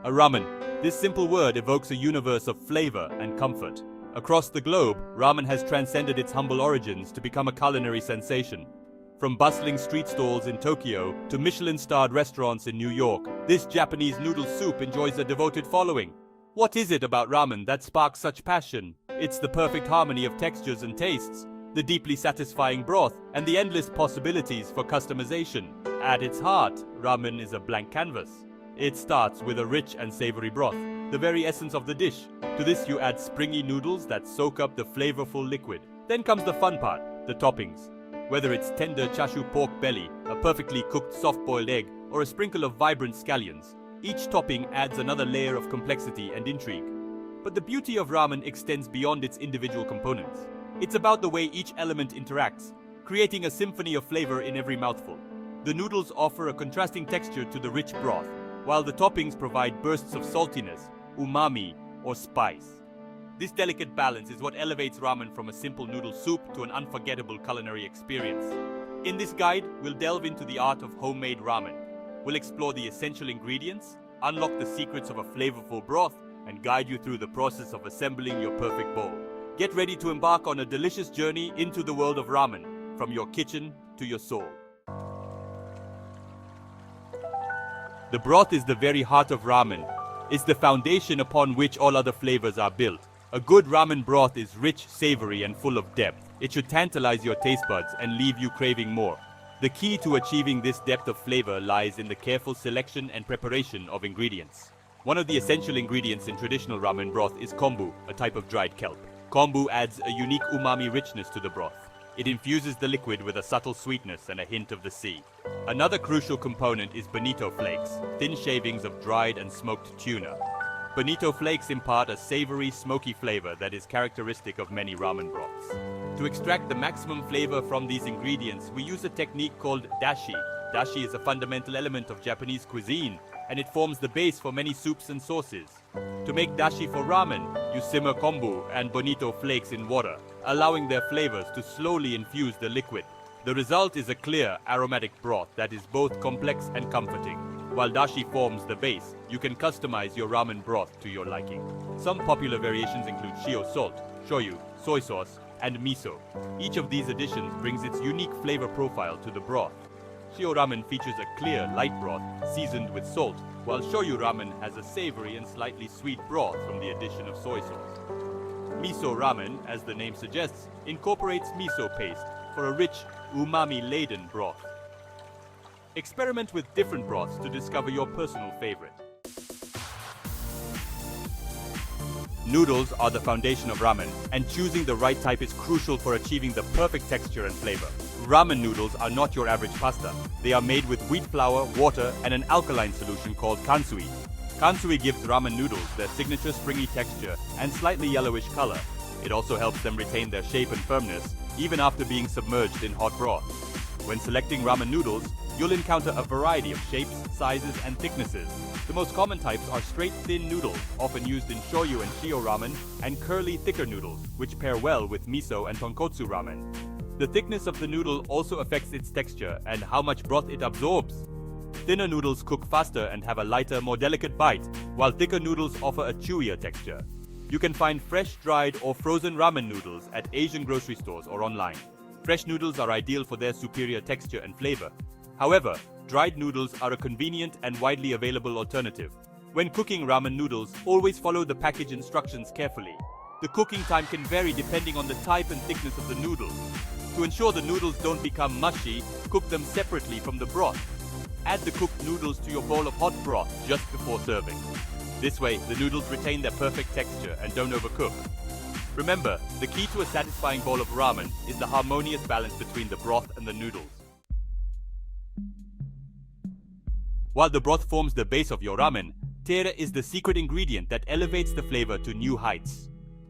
A ramen. This simple word evokes a universe of flavor and comfort. Across the globe, ramen has transcended its humble origins to become a culinary sensation. From bustling street stalls in Tokyo to Michelin-starred restaurants in New York, this Japanese noodle soup enjoys a devoted following. What is it about ramen that sparks such passion? It's the perfect harmony of textures and tastes, the deeply satisfying broth, and the endless possibilities for customization. At its heart, ramen is a blank canvas. It starts with a rich and savory broth, the very essence of the dish. To this you add springy noodles that soak up the flavorful liquid. Then comes the fun part, the toppings. Whether it's tender chashu pork belly, a perfectly cooked soft-boiled egg, or a sprinkle of vibrant scallions, each topping adds another layer of complexity and intrigue. But the beauty of ramen extends beyond its individual components. It's about the way each element interacts, creating a symphony of flavor in every mouthful. The noodles offer a contrasting texture to the rich broth, while the toppings provide bursts of saltiness, umami, or spice. This delicate balance is what elevates ramen from a simple noodle soup to an unforgettable culinary experience. In this guide, we'll delve into the art of homemade ramen. We'll explore the essential ingredients, unlock the secrets of a flavorful broth, and guide you through the process of assembling your perfect bowl. Get ready to embark on a delicious journey into the world of ramen, from your kitchen to your soul. The broth is the very heart of ramen. It's the foundation upon which all other flavors are built. A good ramen broth is rich, savory, and full of depth. It should tantalize your taste buds and leave you craving more. The key to achieving this depth of flavor lies in the careful selection and preparation of ingredients. One of the essential ingredients in traditional ramen broth is kombu, a type of dried kelp. Kombu adds a unique umami richness to the broth. It infuses the liquid with a subtle sweetness and a hint of the sea. Another crucial component is bonito flakes, thin shavings of dried and smoked tuna. Bonito flakes impart a savory, smoky flavor that is characteristic of many ramen broths. To extract the maximum flavor from these ingredients, we use a technique called dashi. Dashi is a fundamental element of Japanese cuisine, and it forms the base for many soups and sauces. To make dashi for ramen, you simmer kombu and bonito flakes in water, allowing their flavors to slowly infuse the liquid. The result is a clear, aromatic broth that is both complex and comforting. While dashi forms the base, you can customize your ramen broth to your liking. Some popular variations include shio salt, shoyu, soy sauce, and miso. Each of these additions brings its unique flavor profile to the broth. Shio ramen features a clear, light broth seasoned with salt, while shoyu ramen has a savory and slightly sweet broth from the addition of soy sauce. Miso ramen, as the name suggests, incorporates miso paste for a rich, umami-laden broth. Experiment with different broths to discover your personal favorite. Noodles are the foundation of ramen, and choosing the right type is crucial for achieving the perfect texture and flavor. Ramen noodles are not your average pasta. They are made with wheat flour, water, and an alkaline solution called kansui. Kansui gives ramen noodles their signature springy texture and slightly yellowish color. It also helps them retain their shape and firmness, even after being submerged in hot broth. When selecting ramen noodles, you'll encounter a variety of shapes, sizes, and thicknesses. The most common types are straight thin noodles, often used in shoyu and shio ramen, and curly thicker noodles, which pair well with miso and tonkotsu ramen. The thickness of the noodle also affects its texture and how much broth it absorbs. Thinner noodles cook faster and have a lighter, more delicate bite, while thicker noodles offer a chewier texture. You can find fresh, dried, or frozen ramen noodles at Asian grocery stores or online. Fresh noodles are ideal for their superior texture and flavor. However, dried noodles are a convenient and widely available alternative. When cooking ramen noodles, always follow the package instructions carefully. The cooking time can vary depending on the type and thickness of the noodle. To ensure the noodles don't become mushy, cook them separately from the broth. Add the cooked noodles to your bowl of hot broth just before serving. This way, the noodles retain their perfect texture and don't overcook. Remember, the key to a satisfying bowl of ramen is the harmonious balance between the broth and the noodles. While the broth forms the base of your ramen, tere is the secret ingredient that elevates the flavor to new heights.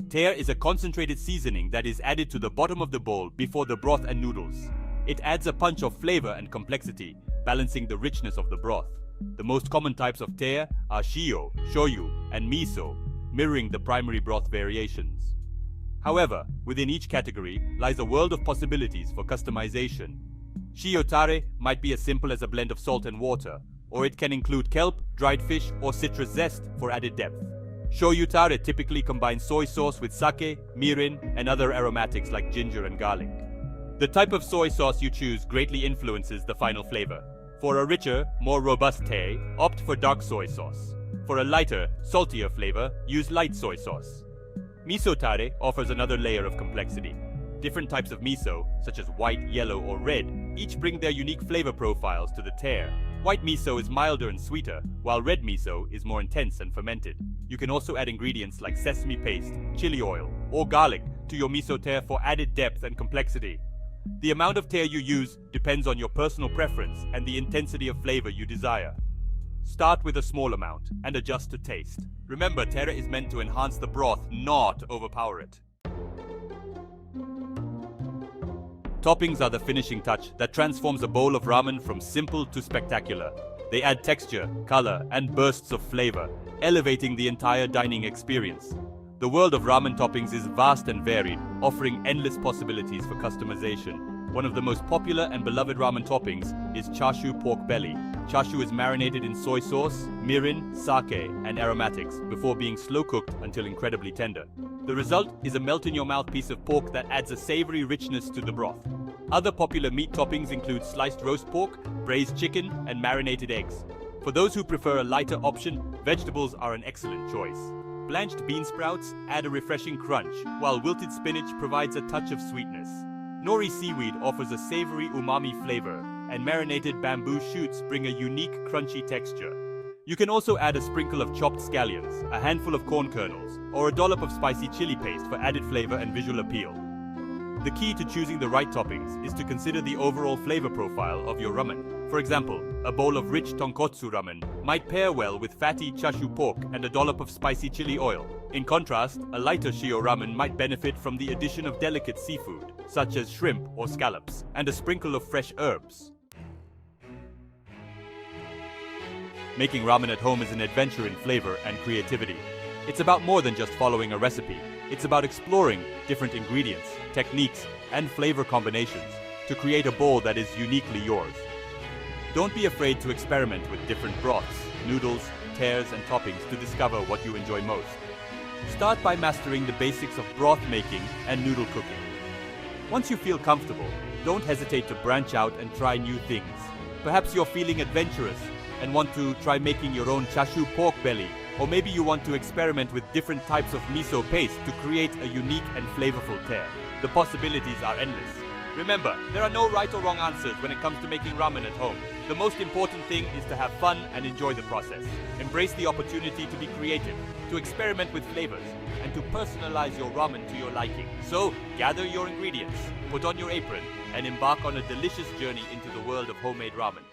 Tere is a concentrated seasoning that is added to the bottom of the bowl before the broth and noodles. It adds a punch of flavor and complexity, balancing the richness of the broth. The most common types of tere are shio, shoyu, and miso, mirroring the primary broth variations. However, within each category lies a world of possibilities for customization. Shio tare might be as simple as a blend of salt and water, or it can include kelp, dried fish, or citrus zest for added depth. Shoyu tare typically combines soy sauce with sake, mirin, and other aromatics like ginger and garlic. The type of soy sauce you choose greatly influences the final flavor. For a richer, more robust tare, opt for dark soy sauce. For a lighter, saltier flavor, use light soy sauce. Miso tare offers another layer of complexity. Different types of miso, such as white, yellow, or red, each bring their unique flavor profiles to the tare. White miso is milder and sweeter, while red miso is more intense and fermented. You can also add ingredients like sesame paste, chili oil, or garlic to your miso tare for added depth and complexity. The amount of tare you use depends on your personal preference and the intensity of flavor you desire. Start with a small amount and adjust to taste. Remember, tare is meant to enhance the broth, not overpower it. Toppings are the finishing touch that transforms a bowl of ramen from simple to spectacular. They add texture, color, and bursts of flavor, elevating the entire dining experience. The world of ramen toppings is vast and varied, offering endless possibilities for customization. One of the most popular and beloved ramen toppings is chashu pork belly. Chashu is marinated in soy sauce, mirin, sake, and aromatics before being slow cooked until incredibly tender. The result is a melt-in-your-mouth piece of pork that adds a savory richness to the broth. Other popular meat toppings include sliced roast pork, braised chicken, and marinated eggs. For those who prefer a lighter option, vegetables are an excellent choice. Blanched bean sprouts add a refreshing crunch, while wilted spinach provides a touch of sweetness. Nori seaweed offers a savory umami flavor, and marinated bamboo shoots bring a unique crunchy texture. You can also add a sprinkle of chopped scallions, a handful of corn kernels, or a dollop of spicy chili paste for added flavor and visual appeal. The key to choosing the right toppings is to consider the overall flavor profile of your ramen. For example, a bowl of rich tonkotsu ramen might pair well with fatty chashu pork and a dollop of spicy chili oil. In contrast, a lighter shio ramen might benefit from the addition of delicate seafood, such as shrimp or scallops, and a sprinkle of fresh herbs. Making ramen at home is an adventure in flavor and creativity. It's about more than just following a recipe. It's about exploring different ingredients, techniques, and flavor combinations to create a bowl that is uniquely yours. Don't be afraid to experiment with different broths, noodles, tares, and toppings to discover what you enjoy most. Start by mastering the basics of broth making and noodle cooking. Once you feel comfortable, don't hesitate to branch out and try new things. Perhaps you're feeling adventurous and want to try making your own chashu pork belly, or maybe you want to experiment with different types of miso paste to create a unique and flavorful tare. The possibilities are endless. Remember, there are no right or wrong answers when it comes to making ramen at home. The most important thing is to have fun and enjoy the process. Embrace the opportunity to be creative, to experiment with flavors, and to personalize your ramen to your liking. So, gather your ingredients, put on your apron, and embark on a delicious journey into the world of homemade ramen.